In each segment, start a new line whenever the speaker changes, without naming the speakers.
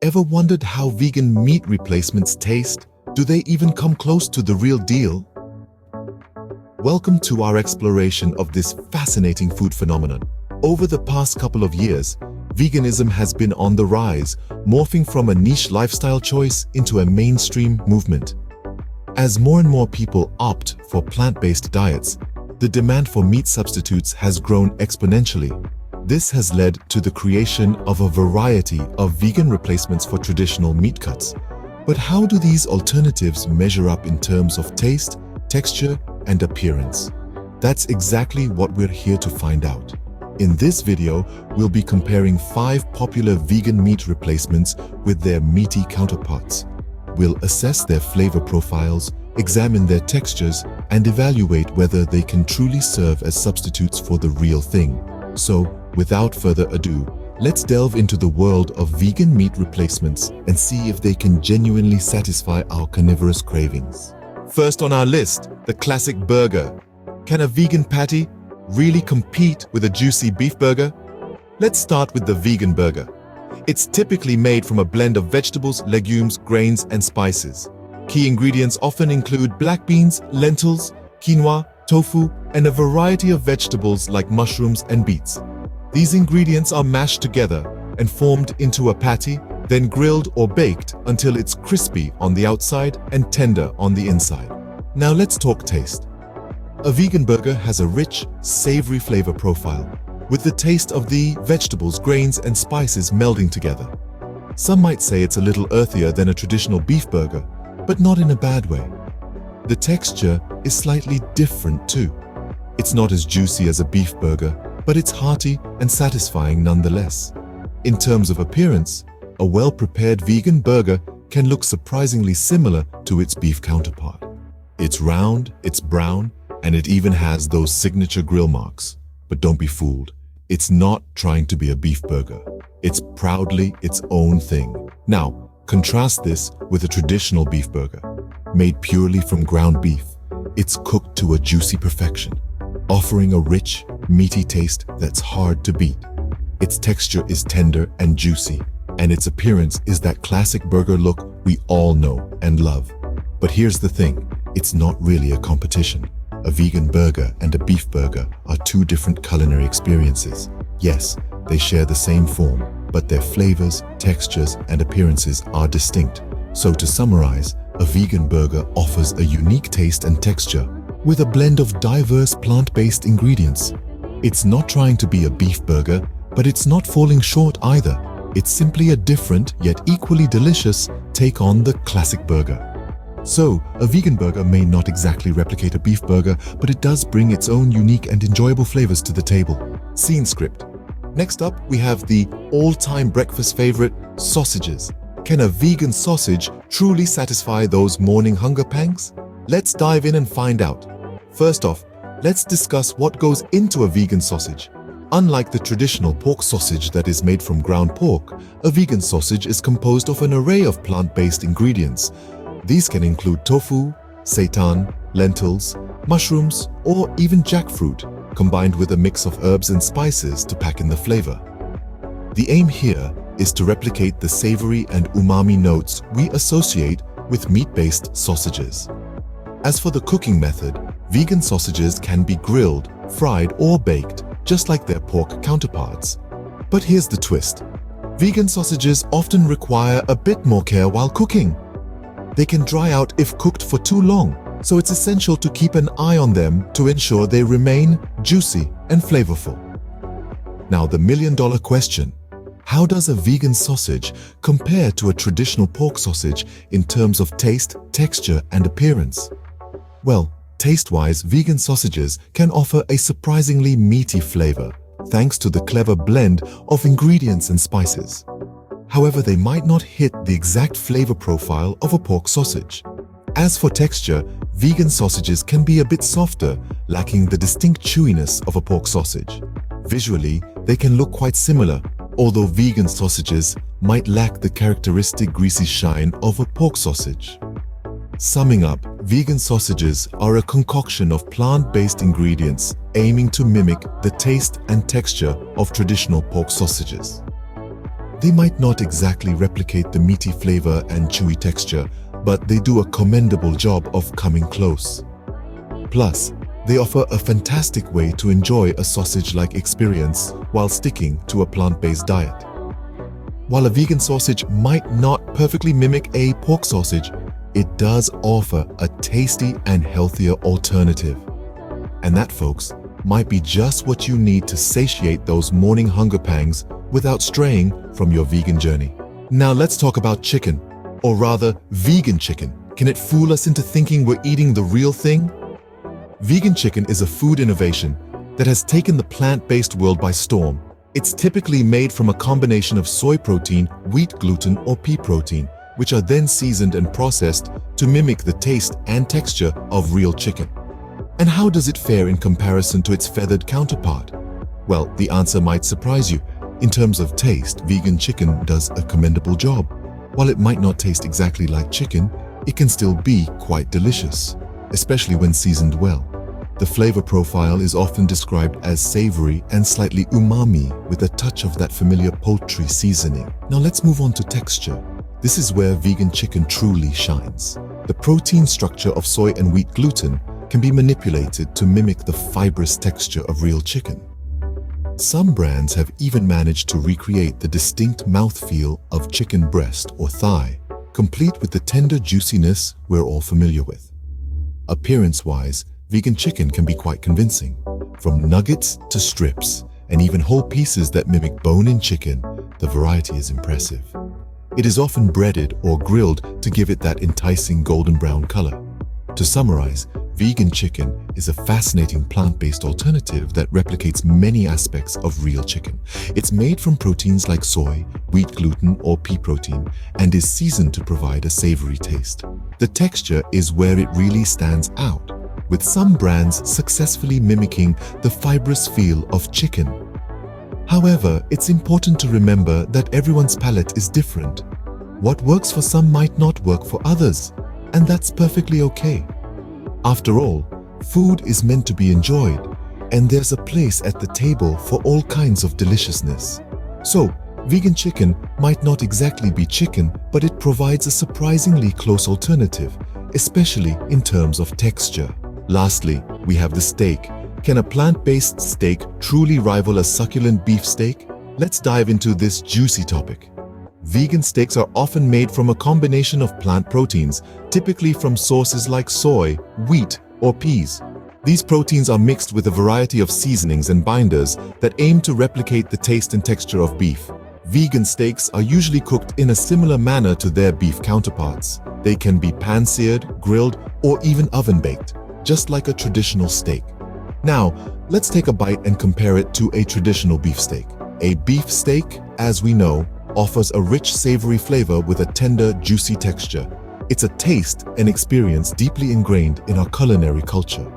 Ever wondered how vegan meat replacements taste? Do they even come close to the real deal? Welcome to our exploration of this fascinating food phenomenon. Over the past couple of years, veganism has been on the rise, morphing from a niche lifestyle choice into a mainstream movement. As more and more people opt for plant-based diets, the demand for meat substitutes has grown exponentially. This has led to the creation of a variety of vegan replacements for traditional meat cuts. But how do these alternatives measure up in terms of taste, texture, and appearance? That's exactly what we're here to find out. In this video, we'll be comparing 5 popular vegan meat replacements with their meaty counterparts. We'll assess their flavor profiles, examine their textures, and evaluate whether they can truly serve as substitutes for the real thing. So, without further ado, let's delve into the world of vegan meat replacements and see if they can genuinely satisfy our carnivorous cravings. First on our list, the classic burger. Can a vegan patty really compete with a juicy beef burger? Let's start with the vegan burger. It's typically made from a blend of vegetables, legumes, grains, and spices. Key ingredients often include black beans, lentils, quinoa, tofu, and a variety of vegetables like mushrooms and beets. These ingredients are mashed together and formed into a patty, then grilled or baked until it's crispy on the outside and tender on the inside. Now let's talk taste. A vegan burger has a rich, savory flavor profile, with the taste of the vegetables, grains, and spices melding together. Some might say it's a little earthier than a traditional beef burger, but not in a bad way. The texture is slightly different too. It's not as juicy as a beef burger, but it's hearty and satisfying nonetheless. In terms of appearance, a well-prepared vegan burger can look surprisingly similar to its beef counterpart. It's round, it's brown, and it even has those signature grill marks. But don't be fooled. It's not trying to be a beef burger. It's proudly its own thing. Now, contrast this with a traditional beef burger. Made purely from ground beef, it's cooked to a juicy perfection, offering a rich, meaty taste that's hard to beat. Its texture is tender and juicy, and its appearance is that classic burger look we all know and love. But here's the thing, it's not really a competition. A vegan burger and a beef burger are 2 different culinary experiences. Yes, they share the same form, but their flavors, textures, and appearances are distinct. So to summarize, a vegan burger offers a unique taste and texture with a blend of diverse plant-based ingredients. It's not trying to be a beef burger, but it's not falling short either. It's simply a different, yet equally delicious, take on the classic burger. So, a vegan burger may not exactly replicate a beef burger, but it does bring its own unique and enjoyable flavors to the table. Scene script. Next up, we have the all-time breakfast favorite, sausages. Can a vegan sausage truly satisfy those morning hunger pangs? Let's dive in and find out. First off, let's discuss what goes into a vegan sausage. Unlike the traditional pork sausage that is made from ground pork, a vegan sausage is composed of an array of plant-based ingredients. These can include tofu, seitan, lentils, mushrooms, or even jackfruit, combined with a mix of herbs and spices to pack in the flavor. The aim here is to replicate the savory and umami notes we associate with meat-based sausages. As for the cooking method, vegan sausages can be grilled, fried, or baked, just like their pork counterparts. But here's the twist. Vegan sausages often require a bit more care while cooking. They can dry out if cooked for too long, so it's essential to keep an eye on them to ensure they remain juicy and flavorful. Now, the million-dollar question: how does a vegan sausage compare to a traditional pork sausage in terms of taste, texture, and appearance? Well, taste-wise, vegan sausages can offer a surprisingly meaty flavor, thanks to the clever blend of ingredients and spices. However, they might not hit the exact flavor profile of a pork sausage. As for texture, vegan sausages can be a bit softer, lacking the distinct chewiness of a pork sausage. Visually, they can look quite similar, although vegan sausages might lack the characteristic greasy shine of a pork sausage. Summing up, vegan sausages are a concoction of plant-based ingredients aiming to mimic the taste and texture of traditional pork sausages. They might not exactly replicate the meaty flavor and chewy texture, but they do a commendable job of coming close. Plus, they offer a fantastic way to enjoy a sausage-like experience while sticking to a plant-based diet. While a vegan sausage might not perfectly mimic a pork sausage, it does offer a tasty and healthier alternative. And that, folks, might be just what you need to satiate those morning hunger pangs without straying from your vegan journey. Now let's talk about chicken, or rather, vegan chicken. Can it fool us into thinking we're eating the real thing? Vegan chicken is a food innovation that has taken the plant-based world by storm. It's typically made from a combination of soy protein, wheat gluten, or pea protein, which are then seasoned and processed to mimic the taste and texture of real chicken. And how does it fare in comparison to its feathered counterpart? Well, the answer might surprise you. In terms of taste, vegan chicken does a commendable job. While it might not taste exactly like chicken, it can still be quite delicious, especially when seasoned well. The flavor profile is often described as savory and slightly umami with a touch of that familiar poultry seasoning. Now let's move on to texture. This is where vegan chicken truly shines. The protein structure of soy and wheat gluten can be manipulated to mimic the fibrous texture of real chicken. Some brands have even managed to recreate the distinct mouthfeel of chicken breast or thigh, complete with the tender juiciness we're all familiar with. Appearance-wise, vegan chicken can be quite convincing. From nuggets to strips, and even whole pieces that mimic bone-in chicken, the variety is impressive. It is often breaded or grilled to give it that enticing golden brown color. To summarize, vegan chicken is a fascinating plant-based alternative that replicates many aspects of real chicken. It's made from proteins like soy, wheat gluten, or pea protein, and is seasoned to provide a savory taste. The texture is where it really stands out, with some brands successfully mimicking the fibrous feel of chicken. However, it's important to remember that everyone's palate is different. What works for some might not work for others, and that's perfectly okay. After all, food is meant to be enjoyed, and there's a place at the table for all kinds of deliciousness. So, vegan chicken might not exactly be chicken, but it provides a surprisingly close alternative, especially in terms of texture. Lastly, we have the steak. Can a plant-based steak truly rival a succulent beef steak? Let's dive into this juicy topic. Vegan steaks are often made from a combination of plant proteins, typically from sources like soy, wheat, or peas. These proteins are mixed with a variety of seasonings and binders that aim to replicate the taste and texture of beef. Vegan steaks are usually cooked in a similar manner to their beef counterparts. They can be pan-seared, grilled, or even oven-baked, just like a traditional steak. Now, let's take a bite and compare it to a traditional beef steak. A beef steak, as we know, offers a rich, savory flavor with a tender, juicy texture. It's a taste and experience deeply ingrained in our culinary culture.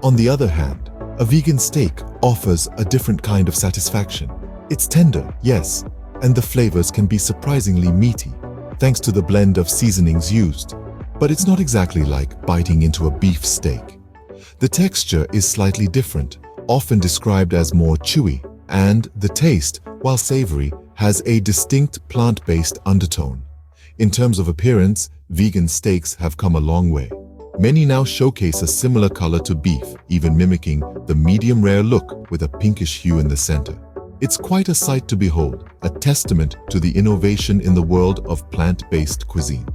On the other hand, a vegan steak offers a different kind of satisfaction. It's tender, yes, and the flavors can be surprisingly meaty, thanks to the blend of seasonings used. But it's not exactly like biting into a beef steak. The texture is slightly different, often described as more chewy, and the taste, while savory, has a distinct plant-based undertone. In terms of appearance, vegan steaks have come a long way. Many now showcase a similar color to beef, even mimicking the medium-rare look with a pinkish hue in the center. It's quite a sight to behold, a testament to the innovation in the world of plant-based cuisine.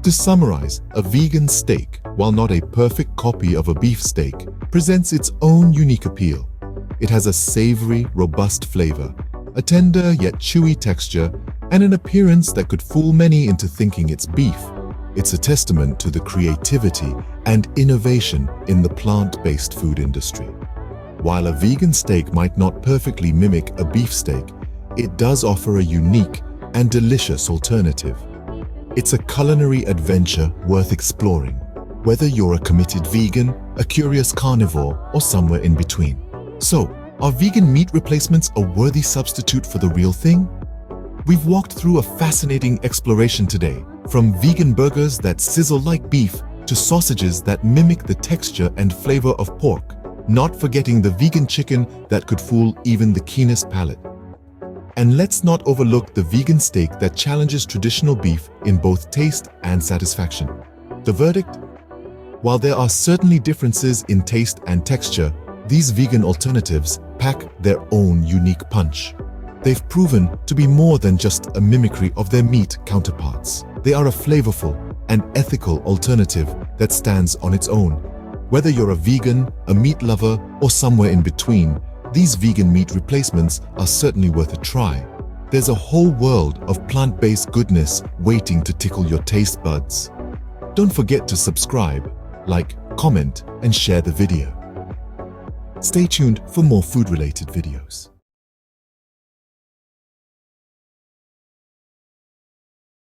To summarize, a vegan steak, while not a perfect copy of a beef steak, presents its own unique appeal. It has a savory, robust flavor, a tender yet chewy texture, and an appearance that could fool many into thinking it's beef. It's a testament to the creativity and innovation in the plant-based food industry. While a vegan steak might not perfectly mimic a beef steak, it does offer a unique and delicious alternative. It's a culinary adventure worth exploring, whether you're a committed vegan, a curious carnivore, or somewhere in between. So, are vegan meat replacements a worthy substitute for the real thing? We've walked through a fascinating exploration today, from vegan burgers that sizzle like beef to sausages that mimic the texture and flavor of pork, not forgetting the vegan chicken that could fool even the keenest palate. And let's not overlook the vegan steak that challenges traditional beef in both taste and satisfaction. The verdict? While there are certainly differences in taste and texture, these vegan alternatives pack their own unique punch. They've proven to be more than just a mimicry of their meat counterparts. They are a flavorful and ethical alternative that stands on its own. Whether you're a vegan, a meat lover, or somewhere in between, these vegan meat replacements are certainly worth a try. There's a whole world of plant-based goodness waiting to tickle your taste buds. Don't forget to subscribe, like, comment, and share the video. Stay tuned for more food-related videos.